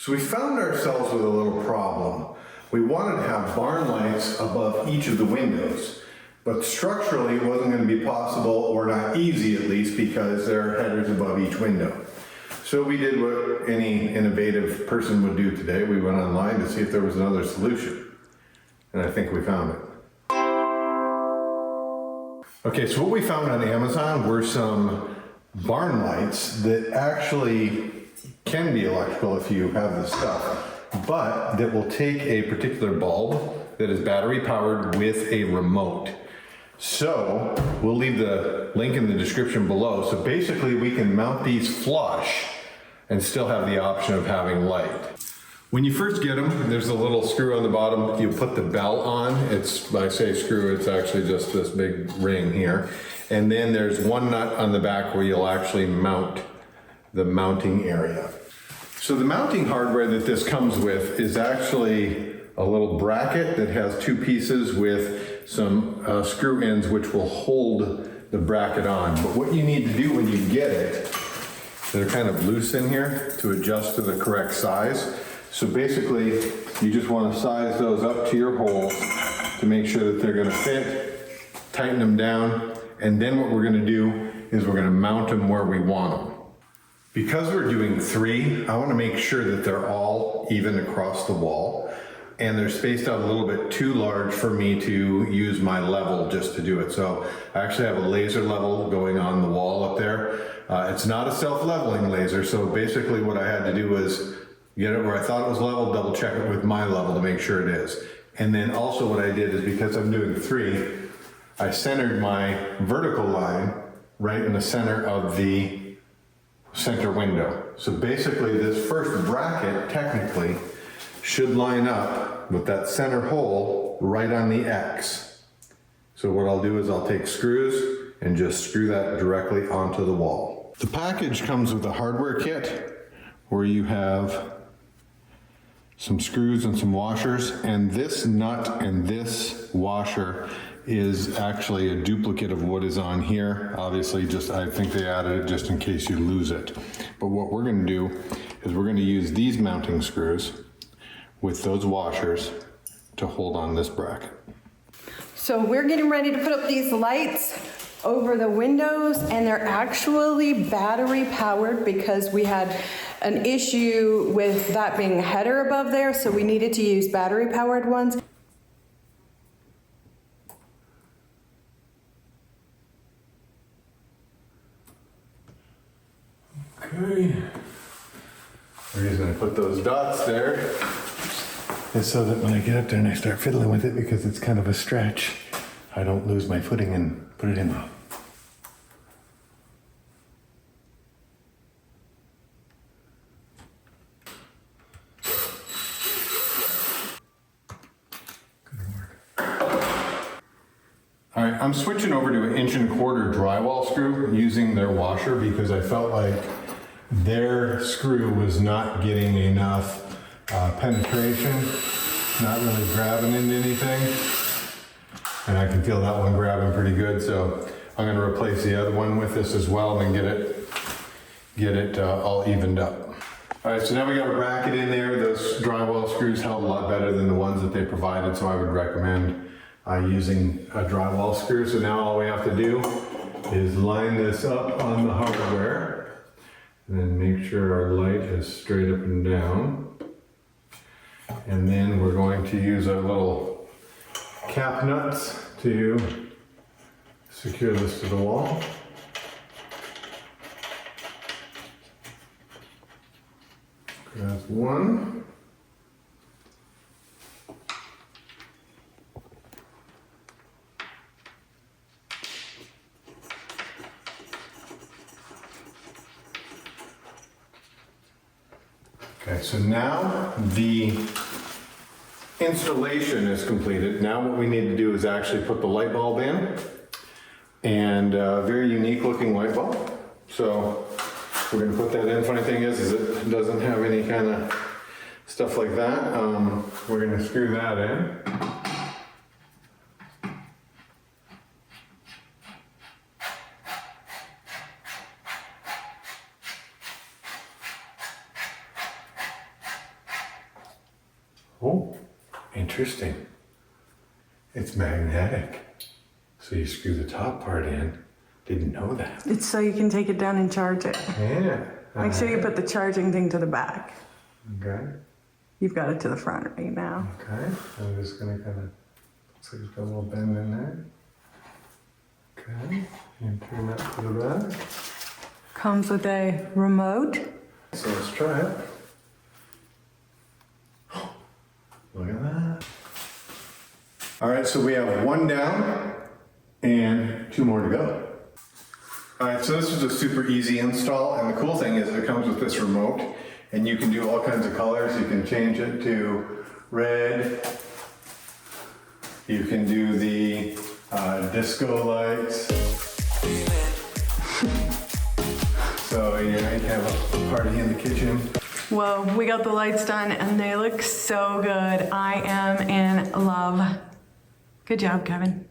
So we found ourselves with a little problem. We wanted to have barn lights above each of the windows, but structurally it wasn't going to be possible, or not easy at least, because there are headers above each window. So we did what any innovative person would do today. We went online to see if there was another solution. And I think we found it. Okay, so what we found on Amazon were some barn lights that actually can be electrical if you have the stuff, but that will take a particular bulb that is battery powered with a remote. So we'll leave the link in the description below. So basically we can mount these flush and still have the option of having light. When you first get them, there's a little screw on the bottom. You put the bell on. It's, when I say screw, it's actually just this big ring here. And then there's one nut on the back where you'll actually mount the mounting area. So the mounting hardware that this comes with is actually a little bracket that has two pieces with some screw ends which will hold the bracket on. But what you need to do when you get it, they're kind of loose in here to adjust to the correct size. So basically, you just want to size those up to your holes to make sure that they're going to fit, tighten them down, and then what we're going to do is we're going to mount them where we want them. Because we're doing 3, I want to make sure that they're all even across the wall, and they're spaced out a little bit too large for me to use my level just to do it. So I actually have a laser level going on the wall up there. It's not a self-leveling laser, so basically what I had to do was get it where I thought it was level, double check it with my level to make sure it is. And then also what I did is, because I'm doing 3, I centered my vertical line right in the center of the center window. So basically this first bracket technically should line up with that center hole right on the X. So what I'll do is I'll take screws and just screw that directly onto the wall. The package comes with a hardware kit where you have some screws and some washers, and this nut and this washer is actually a duplicate of what is on here. Obviously, just I think they added it just in case you lose it. But what we're going to do is we're going to use these mounting screws with those washers to hold on this bracket. So we're getting ready to put up these lights over the windows, and they're actually battery powered because we had an issue with that being a header above there, so we needed to use battery powered ones. Okay. The reason I put those dots there is so that when I get up there and I start fiddling with it, because it's kind of a stretch, I don't lose my footing and put it in. All right, I'm switching over to an 1¼ drywall screw using their washer because I felt like their screw was not getting enough penetration, not really grabbing into anything. And I can feel that one grabbing pretty good, so I'm gonna replace the other one with this as well and get it all evened up. All right, so now we got a bracket in there. Those drywall screws held a lot better than the ones that they provided, so I would recommend using a drywall screw. So now all we have to do is line this up on the hardware and then make sure our light is straight up and down. And then we're going to use our little cap nuts to secure this to the wall. That's one. Okay, so now the installation is completed. Now what we need to do is actually put the light bulb in, and a very unique looking light bulb. So we're gonna put that in. Funny thing is it doesn't have any kind of stuff like that. We're gonna screw that in. Oh, interesting. It's magnetic. So you screw the top part in. Didn't know that. It's so you can take it down and charge it. Yeah. Make sure you put the charging thing to the back. Okay. You've got it to the front right now. Okay. I'm just gonna kind of, looks like it's got a little bend in there. Okay. And turn that to the back. Comes with a remote. So let's try it. Look at that. All right, so we have one down and 2 more to go. All right, so this is a super easy install, and the cool thing is it comes with this remote, and you can do all kinds of colors. You can change it to red. You can do the disco lights. So you can have a party in the kitchen. Whoa, we got the lights done and they look so good. I am in love. Good job, Kevin.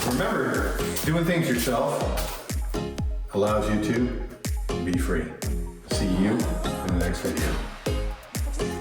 Remember, doing things yourself allows you to be free. See you in the next video.